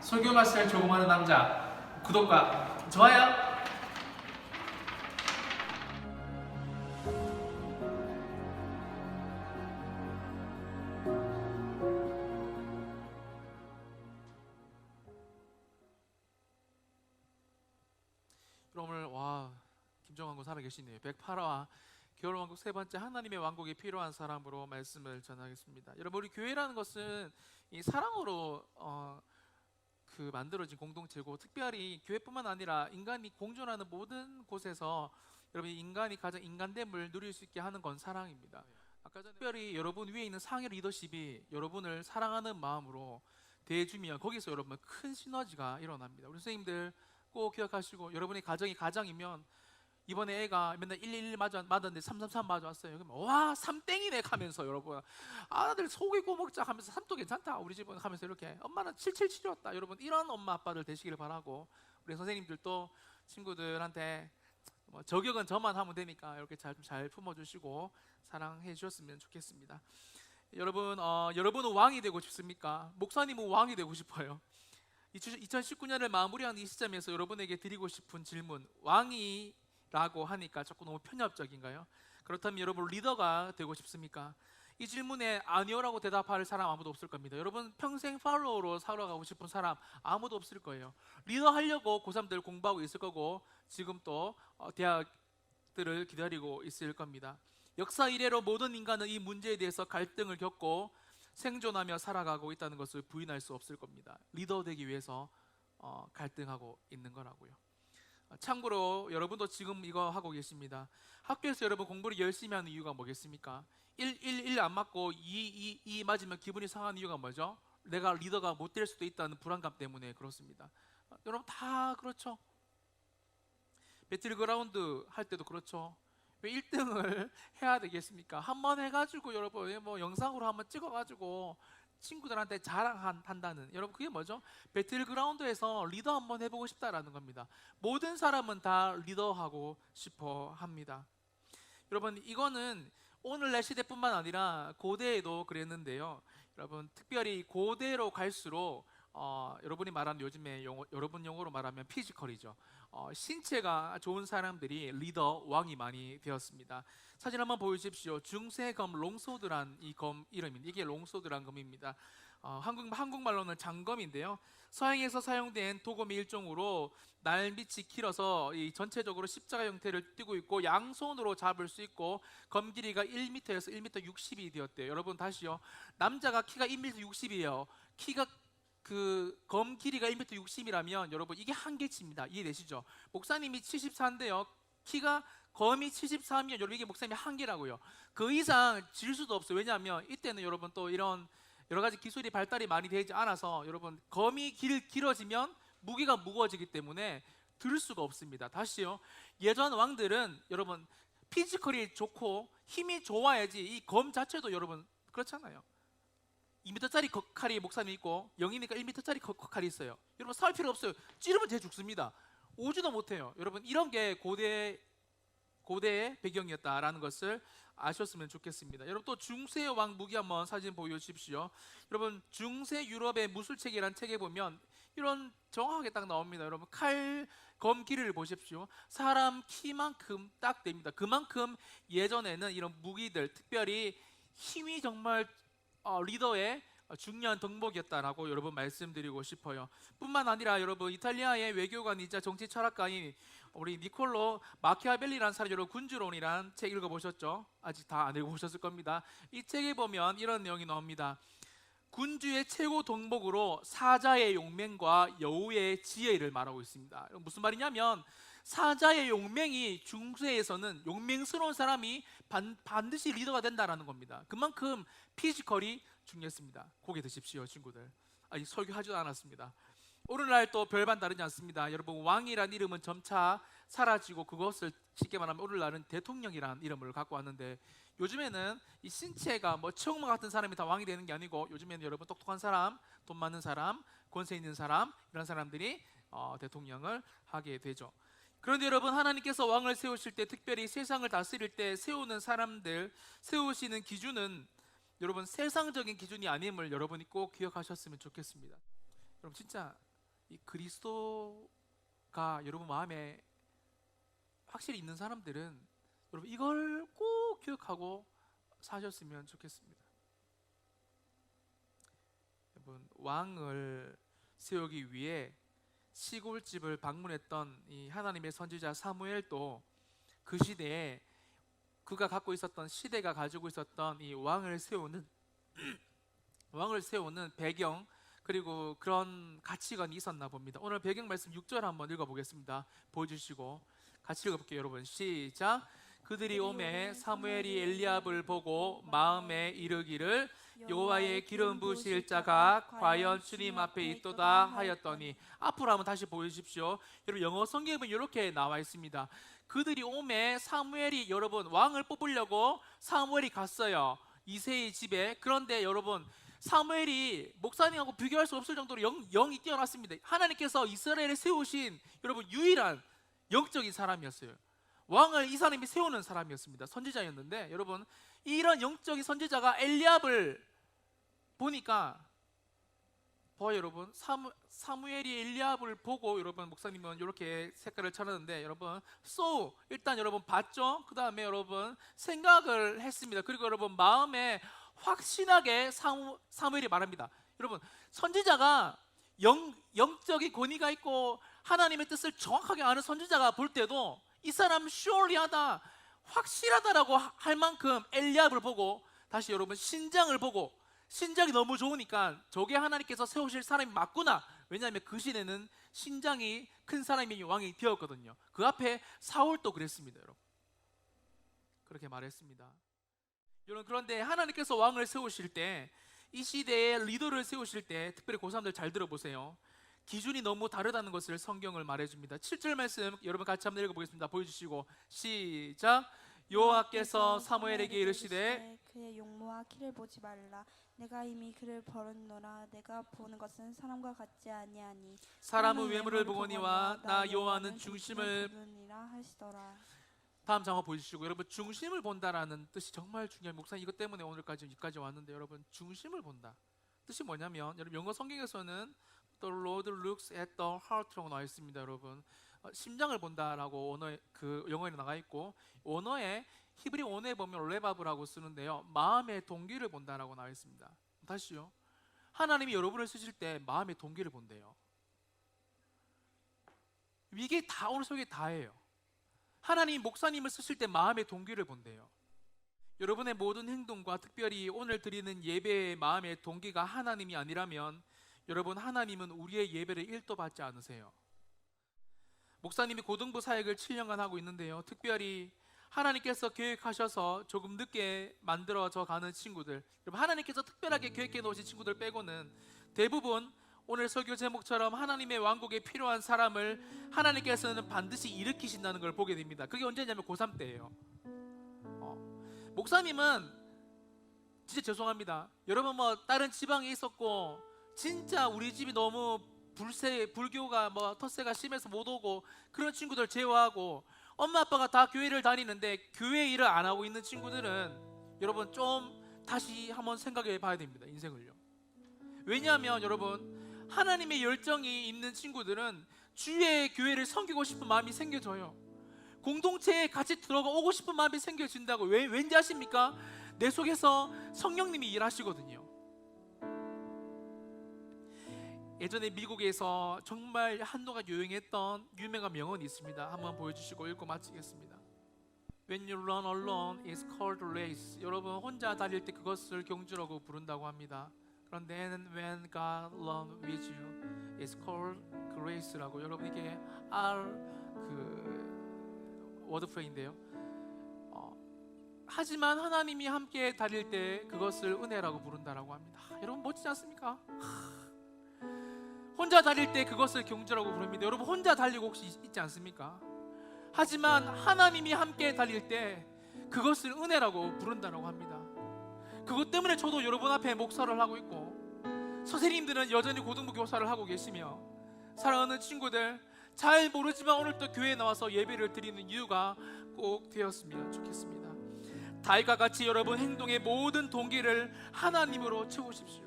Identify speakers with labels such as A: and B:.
A: 설교 마스터를 조공하는 남자, 구독과 좋아요.
B: 여러분 오늘 김정환 군 살아계시네요. 108화 겨울왕국 세 번째 하나님의 왕국이 필요한 사람으로 말씀을 전하겠습니다. 여러분, 우리 교회라는 것은 이 사랑으로 만들어진 공동체고, 특별히 교회뿐만 아니라 인간이 공존하는 모든 곳에서 여러분 인간이 가장 인간됨을 누릴 수 있게 하는 건 사랑입니다. 아까 전에 특별히 여러분 위에 있는 상위 리더십이 여러분을 사랑하는 마음으로 대해주면 거기서 여러분 큰 시너지가 일어납니다. 우리 선생님들 꼭 기억하시고, 여러분의 가정이 가장이면 이번에 애가 맨날 111 맞았는데 333 맞았어요. 그러면 와 3땡이네 하면서 여러분 아들 소고기 구워 먹자 하면서 3도 괜찮다 우리 집은 하면서 이렇게 엄마는 777이었다. 여러분 이런 엄마 아빠들 되시기를 바라고, 우리 선생님들도 친구들한테 저격은 저만 하면 되니까 이렇게 잘 품어주시고 사랑해 주셨으면 좋겠습니다. 여러분 여러분은 왕이 되고 싶습니까? 목사님은 왕이 되고 싶어요. 2019년을 마무리하는 이 시점에서 여러분에게 드리고 싶은 질문, 왕이라고 하니까 조금 너무 편협적인가요? 그렇다면 여러분 리더가 되고 싶습니까? 이 질문에 아니요라고 대답할 사람 아무도 없을 겁니다. 여러분 평생 팔로워로 살아가고 싶은 사람 아무도 없을 거예요. 리더 하려고 고3들 공부하고 있을 거고, 지금 또 대학들을 기다리고 있을 겁니다. 역사 이래로 모든 인간은 이 문제에 대해서 갈등을 겪고 생존하며 살아가고 있다는 것을 부인할 수 없을 겁니다. 리더 되기 위해서 갈등하고 있는 거라고요. 참고로 여러분도 지금 이거 하고 계십니다. 학교에서 여러분 공부를 열심히 하는 이유가 뭐겠습니까? 1 안 맞고 2 맞으면 기분이 상한 이유가 뭐죠? 내가 리더가 못 될 수도 있다는 불안감 때문에 그렇습니다. 여러분 다 그렇죠. 배틀그라운드 할 때도 그렇죠. 왜 1등을 해야 되겠습니까? 한번 해가지고 여러분 영상으로 한번 찍어가지고 친구들한테 자랑한다는, 여러분 그게 뭐죠? 배틀그라운드에서 리더 한번 해보고 싶다라는 겁니다. 모든 사람은 다 리더하고 싶어 합니다. 여러분 이거는 오늘날 시대뿐만 아니라 고대에도 그랬는데요. 여러분 특별히 고대로 갈수록 여러분이 말하는 요즘에 여러분 용어로 말하면 피지컬이죠. 신체가 좋은 사람들이 리더, 왕이 많이 되었습니다. 사진 한번 보여주십시오. 중세검 롱소드란 이 검 이름입니다. 이게 롱소드란 검입니다. 한국말로는 장검인데요. 서양에서 사용된 도검의 일종으로 날밑이 길어서 전체적으로 십자가 형태를 띠고 있고, 양손으로 잡을 수 있고, 검 길이가 1m에서 1m 60이 되었대요. 여러분 다시요. 남자가 키가 1m 60이에요. 검 길이가 1m 60이라면 여러분 이게 한계치입니다. 이해되시죠? 목사님이 74인데요. 검이 74면 여러분 이게 목사님의 한계라고요. 그 이상 질 수도 없어요. 왜냐하면 이때는 여러분 또 이런 여러 가지 기술이 발달이 많이 되지 않아서 여러분 검이 길어지면 무게가 무거워지기 때문에 들 수가 없습니다. 다시요. 예전 왕들은 여러분 피지컬이 좋고 힘이 좋아야지 이 검 자체도 여러분 그렇잖아요. 2m짜리 칼이 목사님 있고 영이니까 1m짜리 칼이 있어요. 여러분 싸울 필요 없어요. 찌르면 쟤 죽습니다. 오지도 못해요. 여러분 이런 게 고대의 배경이었다라는 것을 아셨으면 좋겠습니다. 여러분 또 중세 왕 무기 한번 사진 보여주십시오. 여러분 중세 유럽의 무술책이라는 책에 보면 이런 정확하게 딱 나옵니다. 여러분 검 길이를 보십시오. 사람 키만큼 딱 됩니다. 그만큼 예전에는 이런 무기들, 특별히 힘이 정말 리더의 중요한 덕목이었다라고 여러분 말씀드리고 싶어요. 뿐만 아니라 여러분 이탈리아의 외교관이자 정치 철학가인 우리 니콜로 마키아벨리라는 사람, 여러분 군주론이라는 책 읽어보셨죠? 아직 다 안 읽어보셨을 겁니다. 이 책에 보면 이런 내용이 나옵니다. 군주의 최고 덕목으로 사자의 용맹과 여우의 지혜를 말하고 있습니다. 무슨 말이냐면 사자의 용맹이 중세에서는 용맹스러운 사람이 반드시 리더가 된다는 겁니다. 그만큼 피지컬이 중요했습니다. 고개 드십시오 친구들. 아직 설교하지도 않았습니다. 오늘날 또 별반 다르지 않습니다. 여러분 왕이란 이름은 점차 사라지고 그것을 쉽게 말하면 오늘날은 대통령이라는 이름을 갖고 왔는데, 요즘에는 이 신체가 최홍만 같은 사람이 다 왕이 되는 게 아니고 요즘에는 여러분 똑똑한 사람, 돈 많은 사람, 권세 있는 사람, 이런 사람들이 대통령을 하게 되죠. 그런데 여러분 하나님께서 왕을 세우실 때, 특별히 세상을 다스릴 때 세우는 사람들, 세우시는 기준은 여러분 세상적인 기준이 아님을 여러분이 꼭 기억하셨으면 좋겠습니다. 여러분 진짜 이 그리스도가 여러분 마음에 확실히 있는 사람들은 여러분 이걸 꼭 기억하고 사셨으면 좋겠습니다. 여러분, 왕을 세우기 위해 시골집을 방문했던 이 하나님의 선지자 사무엘도 그 시대에 그가 갖고 있었던, 시대가 가지고 있었던 이 왕을 세우는 배경, 그리고 그런 가치관이 있었나 봅니다. 오늘 배경 말씀 6절 한번 읽어보겠습니다. 보여주시고 같이 읽어볼게요. 여러분 시작. 그들이 오매 사무엘이 엘리압을 보고 마음에 이르기를 여호와의 기름 부으실 자가 과연 주님 앞에 있도다 하였더니. 앞으로 한번 다시 보여주십시오. 여러분 영어 성경에 보면 이렇게 나와 있습니다. 그들이 오매 사무엘이, 여러분 왕을 뽑으려고 사무엘이 갔어요, 이새의 집에. 그런데 여러분 사무엘이 목사님하고 비교할 수 없을 정도로 영이 뛰어났습니다. 하나님께서 이스라엘에 세우신 여러분 유일한 영적인 사람이었어요. 왕을 이 사람이 세우는 사람이었습니다. 선지자였는데 여러분 이런 영적인 선지자가 엘리압을 보니까 여러분 사무엘이 엘리압을 보고, 여러분 목사님은 이렇게 색깔을 찾았는데 여러분 일단 여러분 봤죠. 그 다음에 여러분 생각을 했습니다. 그리고 여러분 마음에 확신하게 사무엘이 말합니다. 여러분 선지자가 영적인 권위가 있고 하나님의 뜻을 정확하게 아는 선지자가 볼 때도 이 사람 슈어리하다, 확실하다라고 할 만큼 엘리압을 보고 다시 여러분 신장을 보고, 신장이 너무 좋으니까 저게 하나님께서 세우실 사람이 맞구나. 왜냐하면 그 시대는 신장이 큰 사람이 왕이 되었거든요. 그 앞에 사울도 그랬습니다. 여러분 그렇게 말했습니다. 여러분 그런데 하나님께서 왕을 세우실 때, 이 시대에 리더를 세우실 때, 특별히 고3들 잘 들어보세요. 기준이 너무 다르다는 것을 성경을 말해줍니다. 7절 말씀 여러분 같이 한번 읽어보겠습니다. 보여주시고 시작. 여호와께서 사무엘에게 이르시되
C: 그의 용모와 키를 보지 말라. 내가 이미 그를 버렸노라. 내가 보는 것은 사람과 같지 아니하니
B: 사람은 외모를 보거니와 나 여호와는 중심을
C: 보느니라 하시더라.
B: 다음 장면 보여주시고, 여러분 중심을 본다라는 뜻이 정말 중요한, 목사님 이것 때문에 오늘까지 여기까지 왔는데 여러분 중심을 본다 뜻이 뭐냐면, 여러분 영어 성경에서는 The Lord looks at the heart라고 나와 있습니다. 여러분 심장을 본다라고 영어에 나가 있고, 원어에 히브리 원어에 보면 레바브라고 쓰는데요, 마음의 동기를 본다라고 나와 있습니다. 다시요, 하나님이 여러분을 쓰실 때 마음의 동기를 본대요. 이게 다 오늘 속에 다예요. 하나님 목사님을 쓰실 때 마음의 동기를 본대요. 여러분의 모든 행동과 특별히 오늘 드리는 예배의 마음의 동기가 하나님이 아니라면 여러분 하나님은 우리의 예배를 1도 받지 않으세요. 목사님이 고등부 사역을 7년간 하고 있는데요, 특별히 하나님께서 계획하셔서 조금 늦게 만들어져 가는 친구들, 여러분 하나님께서 특별하게 계획해 놓으신 친구들 빼고는 대부분 오늘 설교 제목처럼 하나님의 왕국에 필요한 사람을 하나님께서는 반드시 일으키신다는 걸 보게 됩니다. 그게 언제냐면 고3 때예요. 목사님은 진짜 죄송합니다. 여러분 다른 지방에 있었고 진짜 우리 집이 너무 불교가 텃세가 심해서 못 오고 그런 친구들 제외하고 엄마 아빠가 다 교회를 다니는데 교회 일을 안 하고 있는 친구들은 여러분 좀 다시 한번 생각해 봐야 됩니다, 인생을요. 왜냐하면 여러분 하나님의 열정이 있는 친구들은 주의 교회를 섬기고 싶은 마음이 생겨져요. 공동체에 같이 들어오고 싶은 마음이 생겨진다고. 왠지 아십니까? 내 속에서 성령님이 일하시거든요. 예전에 미국에서 정말 한동안 유행했던 유명한 명언이 있습니다. 한번 보여주시고 읽고 마치겠습니다. When you run alone, it's called race. 여러분 혼자 달릴 때 그것을 경주라고 부른다고 합니다. 그런데 when God runs with you, it's called grace라고. 여러분 이게 워드 프레인데요. 하지만 하나님이 함께 달릴 때 그것을 은혜라고 부른다라고 합니다. 여러분 멋지지 않습니까? 혼자 달릴 때 그것을 경주라고 부릅니다. 여러분 혼자 달리고 혹시 있지 않습니까? 하지만 하나님이 함께 달릴 때 그것을 은혜라고 부른다라고 합니다. 그것 때문에 저도 여러분 앞에 목사를 하고 있고 선생님들은 여전히 고등부 교사를 하고 계시며, 사랑하는 친구들 잘 모르지만 오늘 또 교회에 나와서 예배를 드리는 이유가 꼭 되었으면 좋겠습니다. 다윗과 같이 여러분 행동의 모든 동기를 하나님으로 채우십시오.